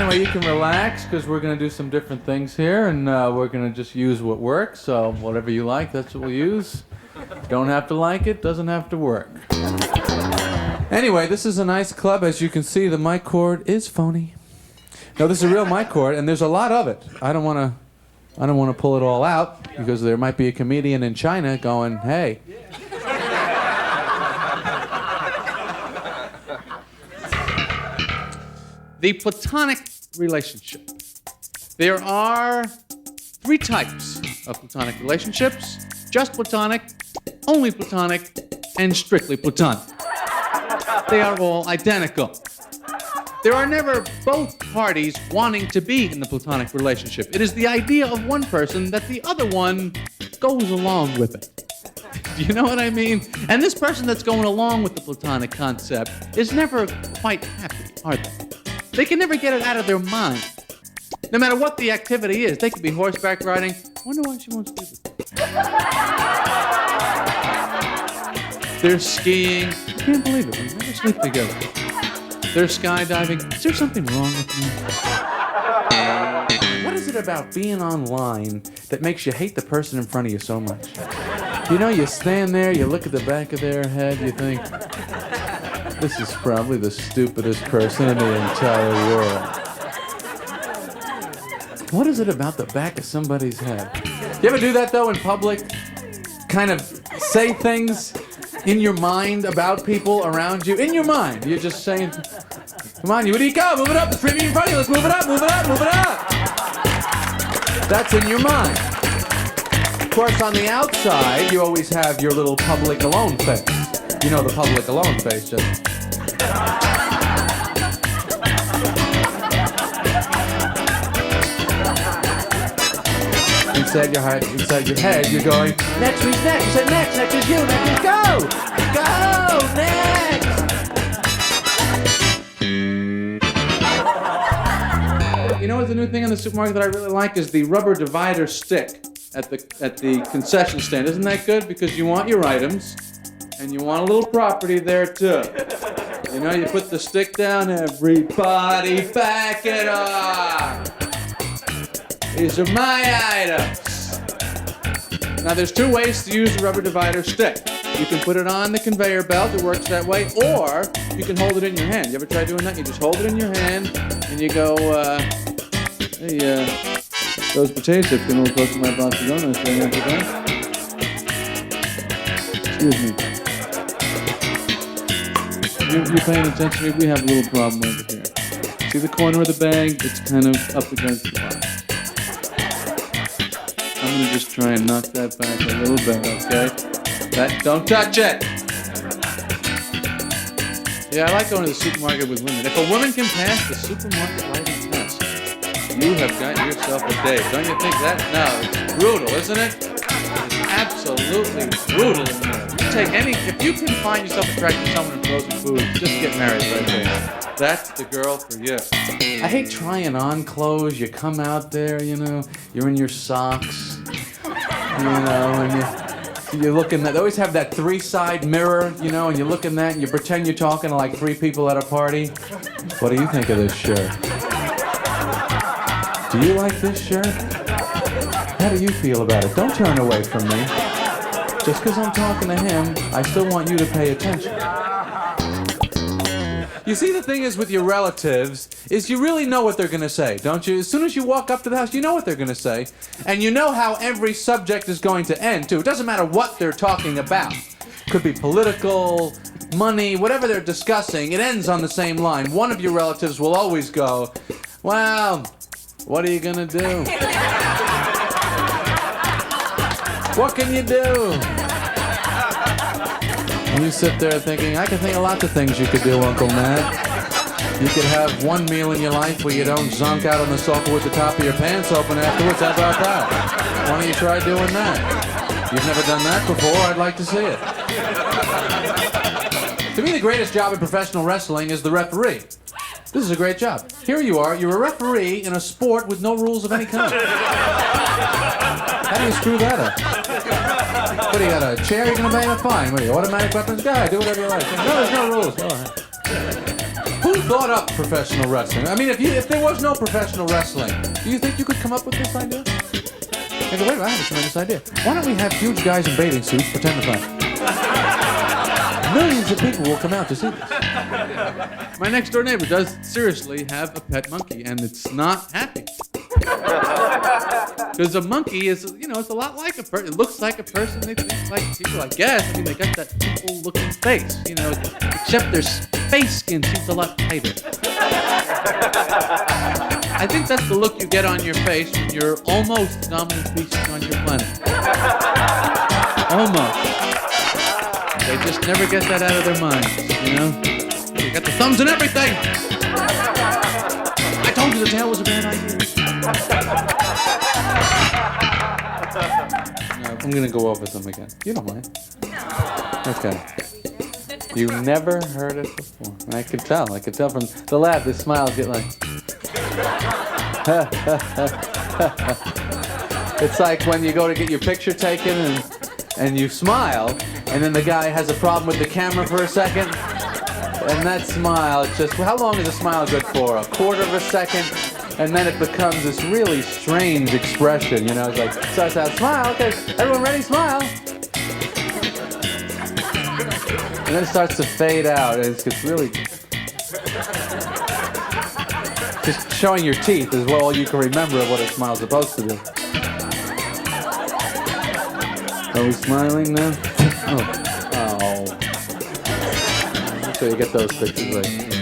Anyway, you can relax because we're going to do some different things here, and we're going to just use what works. So whatever you like, that's what we'll use. Don't have to like it, doesn't have to work. Anyway, this is a nice club. As you can see, the mic cord is phony. No, this is a real mic cord, and there's a lot of it. I don't want to pull it all out because there might be a comedian in China going, "Hey." The Platonic Relationship. There are 3 types of Platonic relationships: just Platonic, only Platonic, and strictly Platonic. They are all identical. There are never both parties wanting to be in the Platonic relationship. It is the idea of one person that the other one goes along with it. Do you know what I mean? And this person that's going along with the Platonic concept is never quite happy, are they? They can never get it out of their mind. No matter what the activity is, they could be horseback riding. I wonder why she won't sleep with me. They're skiing. I can't believe it. We never sleep together. They're skydiving. Is there something wrong with me? What is it about being online that makes you hate the person in front of you so much? You know, you stand there, you look at the back of their head, you think, this is probably the stupidest person in the entire world. What is it about the back of somebody's head? You ever do that, though, in public? Kind of say things in your mind about people around you? In your mind, you're just saying, come on, you would go, move it up, it's premium in front of you, let's move it up, move it up, move it up. That's in your mind. Of course, on the outside, you always have your little public alone face. You know the public alone face, just... Inside your head, you're going, next, who's next? You said next is you, next is go! Go, next! You know what's the new thing in the supermarket that I really like is the rubber divider stick at the concession stand. Isn't that good? Because you want your items, and you want a little property there too. You know, you put the stick down, everybody back it up! These are my items. Now, there's 2 ways to use a rubber divider stick. You can put it on the conveyor belt, it works that way, or you can hold it in your hand. You ever try doing that? You just hold it in your hand, and you go, hey, those potato chips getting a little close to my box. You don't know anything after that. Excuse me. You're paying attention? We have a little problem over here. See the corner of the bag? It's kind of up against the box. I'm going to just try and knock that back a little bit, okay? Don't touch it! Yeah, I like going to the supermarket with women. If a woman can pass the supermarket lighting test, you have got yourself a date. Don't you think that? No, it's brutal, isn't it? It's absolutely brutal in there. If you can find yourself attracted to someone in frozen food, just get married right there. That's the girl for you. I hate trying on clothes. You come out there, you know, you're in your socks, you know, and you're looking at, they always have that 3-side mirror, you know, and you look in that and you pretend you're talking to like 3 people at a party. What do you think of this shirt? Do you like this shirt? How do you feel about it? Don't turn away from me. Just because I'm talking to him, I still want you to pay attention. You see, the thing is with your relatives, is you really know what they're going to say, don't you? As soon as you walk up to the house, you know what they're going to say. And you know how every subject is going to end, too. It doesn't matter what they're talking about. Could be political, money, whatever they're discussing, it ends on the same line. One of your relatives will always go, well, what are you going to do? What can you do? And you sit there thinking, I can think of lots of things you could do, Uncle Nat. You could have one meal in your life where you don't zonk out on the sofa with the top of your pants open afterwards. How about that? Why don't you try doing that? You've never done that before. I'd like to see it. To me, the greatest job in professional wrestling is the referee. This is a great job. Here you are. You're a referee in a sport with no rules of any kind. How do you screw that up? What, do you got a chair you're going to bang? Fine. What are you, automatic weapons? Guy, do whatever you like. No, there's no rules. Go ahead. Who thought up professional wrestling. I mean, if there was no professional wrestling, do you think you could come up with this idea? I go, wait, I have a tremendous idea. Why don't we have huge guys in bathing suits pretend to fight? Millions of people will come out to see this. My next door neighbor does seriously have a pet monkey, and it's not happy. Because a monkey is, it's a lot like a person. It looks like a person. They think like people, I guess. I mean, they got that people-looking face, except their face skin seems a lot tighter. I think that's the look you get on your face when you're almost the dominant species on your planet. Almost. They just never get that out of their minds, You got the thumbs and everything! I told you the tail was a bad idea. No, I'm gonna go over them again. You don't mind? Okay. You never heard it before. I could tell from the laugh, the smiles get like... It's like when you go to get your picture taken and you smile, and then the guy has a problem with the camera for a second, and that smile, it's just, how long is a smile good for? A quarter of a second, and then it becomes this really strange expression, It's like, starts out, smile, okay, everyone ready, smile. And then it starts to fade out, and it's really... Just showing your teeth is all you can remember of what a smile's supposed to do. Are we smiling now? Oh. So you get those pictures like...